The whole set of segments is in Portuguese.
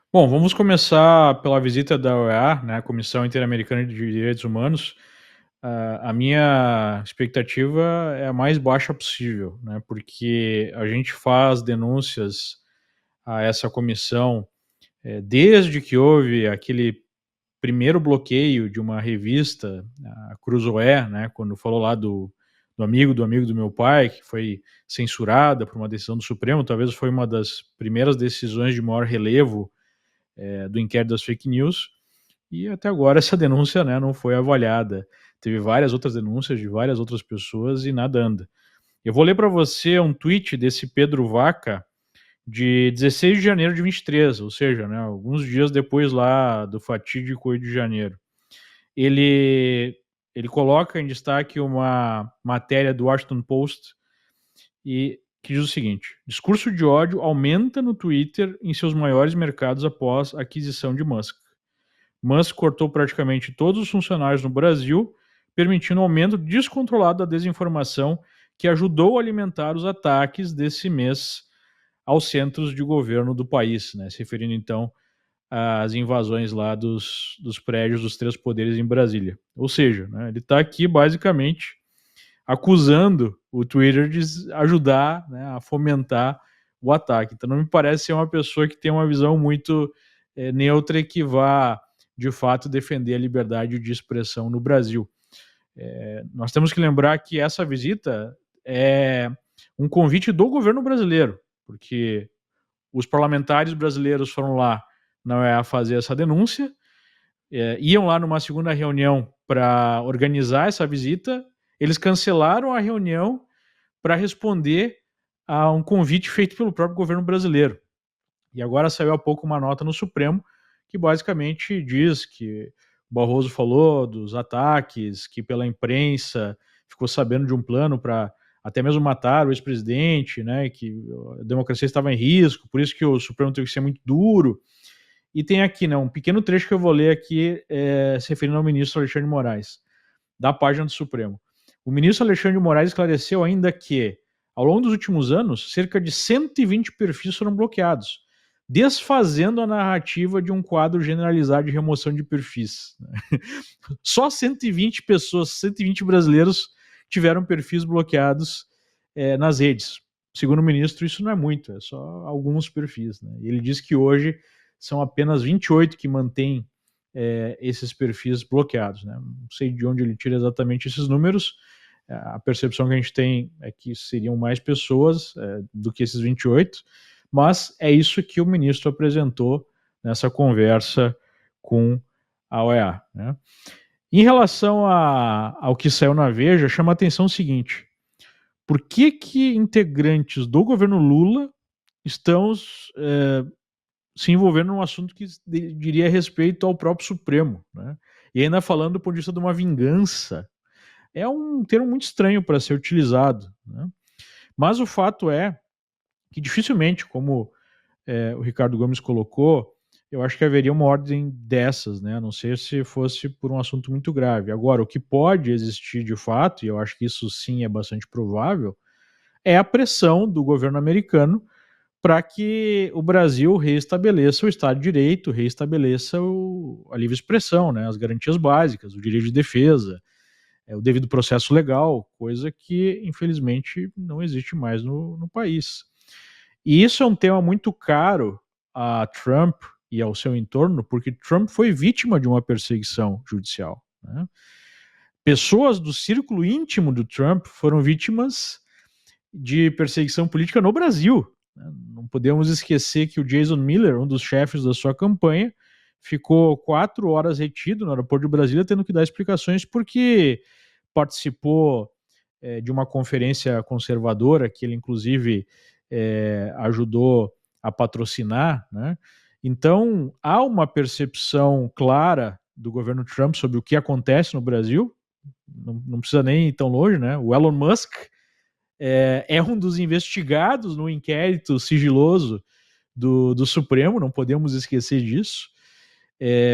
Bom, vamos começar pela visita da OEA, né, a Comissão Interamericana de Direitos Humanos. A minha expectativa é a mais baixa possível, né, porque a gente faz denúncias a essa comissão, desde que houve aquele primeiro bloqueio de uma revista, a Cruzoé, né, quando falou lá do amigo do meu pai, que foi censurada por uma decisão do Supremo. Talvez foi uma das primeiras decisões de maior relevo do inquérito das fake news, e até agora essa denúncia, né, não foi avaliada. Teve várias outras denúncias de várias outras pessoas e nada anda. Eu vou ler para você um tweet desse Pedro Vaca de 16 de janeiro de 23, ou seja, né, alguns dias depois lá do fatídico 8 de janeiro. Ele, ele coloca em destaque uma matéria do Washington Post e que diz o seguinte: discurso de ódio aumenta no Twitter em seus maiores mercados após a aquisição de Musk. Musk cortou praticamente todos os funcionários no Brasil, permitindo um aumento descontrolado da desinformação que ajudou a alimentar os ataques desse mês aos centros de governo do país, né? Se referindo então às invasões lá dos prédios dos três poderes em Brasília. Ou seja, né, ele está aqui basicamente acusando o Twitter de ajudar, né, a fomentar o ataque. Então não me parece ser uma pessoa que tem uma visão muito neutra e que vá, de fato, defender a liberdade de expressão no Brasil. Nós temos que lembrar que essa visita é um convite do governo brasileiro, porque os parlamentares brasileiros foram lá na OEA fazer essa denúncia, iam lá numa segunda reunião para organizar essa visita, eles cancelaram a reunião para responder a um convite feito pelo próprio governo brasileiro. E agora saiu há pouco uma nota no Supremo que basicamente diz que o Barroso falou dos ataques, que pela imprensa ficou sabendo de um plano para até mesmo matar o ex-presidente, né, que a democracia estava em risco, por isso que o Supremo teve que ser muito duro. E tem aqui, né, um pequeno trecho que eu vou ler aqui, se referindo ao ministro Alexandre de Moraes, da página do Supremo. O ministro Alexandre de Moraes esclareceu ainda que, ao longo dos últimos anos, cerca de 120 perfis foram bloqueados, desfazendo a narrativa de um quadro generalizado de remoção de perfis. Só 120 pessoas, 120 brasileiros tiveram perfis bloqueados nas redes. Segundo o ministro, isso não é muito, é só alguns perfis. Né? Ele diz que hoje são apenas 28 que mantêm esses perfis bloqueados. Né? Não sei de onde ele tira exatamente esses números. A percepção que a gente tem é que seriam mais pessoas do que esses 28, mas é isso que o ministro apresentou nessa conversa com a OEA. Né? Em relação ao que saiu na Veja, chama a atenção o seguinte: por que integrantes do governo Lula estão se envolvendo num assunto que diria respeito ao próprio Supremo, né? E ainda falando do ponto de vista de uma vingança, é um termo muito estranho para ser utilizado, né? Mas o fato é que dificilmente, como o Ricardo Gomes colocou, eu acho que haveria uma ordem dessas, né? A não ser se fosse por um assunto muito grave. Agora, o que pode existir de fato, e eu acho que isso sim é bastante provável, é a pressão do governo americano para que o Brasil reestabeleça o Estado de Direito, reestabeleça a livre expressão, né, as garantias básicas, o direito de defesa, o devido processo legal, coisa que, infelizmente, não existe mais no país. E isso é um tema muito caro a Trump e ao seu entorno, porque Trump foi vítima de uma perseguição judicial. Né? Pessoas do círculo íntimo do Trump foram vítimas de perseguição política no Brasil. Não podemos esquecer que o Jason Miller, um dos chefes da sua campanha, ficou 4 horas retido no aeroporto de Brasília, tendo que dar explicações porque participou de uma conferência conservadora que ele, inclusive, ajudou a patrocinar. Né? Então, há uma percepção clara do governo Trump sobre o que acontece no Brasil. Não precisa nem ir tão longe, né? O Elon Musk é um dos investigados no inquérito sigiloso do Supremo, não podemos esquecer disso.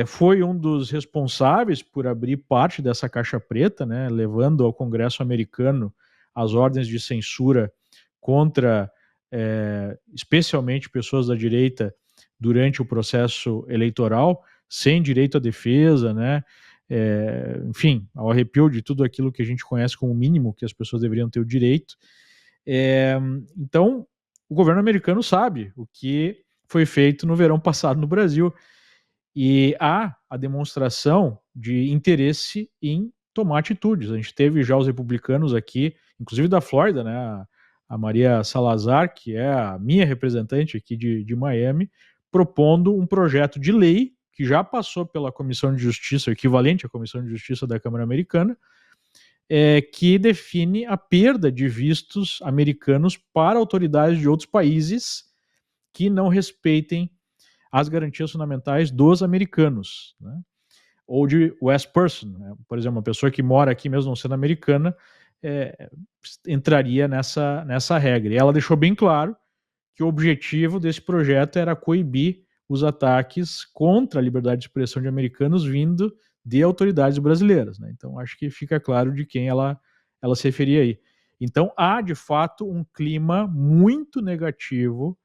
Foi um dos responsáveis por abrir parte dessa caixa preta, né, levando ao Congresso americano as ordens de censura contra, especialmente pessoas da direita durante o processo eleitoral, sem direito à defesa, né? Enfim, ao arrepio de tudo aquilo que a gente conhece como mínimo que as pessoas deveriam ter o direito. Então, o governo americano sabe o que foi feito no verão passado no Brasil e há a demonstração de interesse em tomar atitudes. A gente teve já os republicanos aqui, inclusive da Flórida, né? A Maria Salazar, que é a minha representante aqui de Miami, propondo um projeto de lei que já passou pela Comissão de Justiça, o equivalente à Comissão de Justiça da Câmara Americana, que define a perda de vistos americanos para autoridades de outros países que não respeitem as garantias fundamentais dos americanos, né? Ou de West Person, né? Por exemplo, uma pessoa que mora aqui mesmo não sendo americana entraria nessa regra. E ela deixou bem claro que o objetivo desse projeto era coibir os ataques contra a liberdade de expressão de americanos vindo de autoridades brasileiras, né? Então acho que fica claro de quem ela se referia aí. Então há de fato um clima muito negativo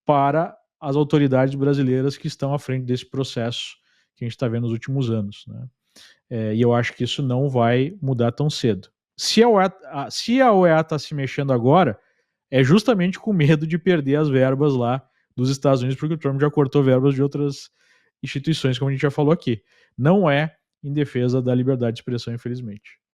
para as autoridades brasileiras que estão à frente desse processo que a gente está vendo nos últimos anos, né? E eu acho que isso não vai mudar tão cedo. Se a OEA está se mexendo agora, é justamente com medo de perder as verbas lá dos Estados Unidos, porque o Trump já cortou verbas de outras instituições, como a gente já falou aqui. Não é em defesa da liberdade de expressão, infelizmente.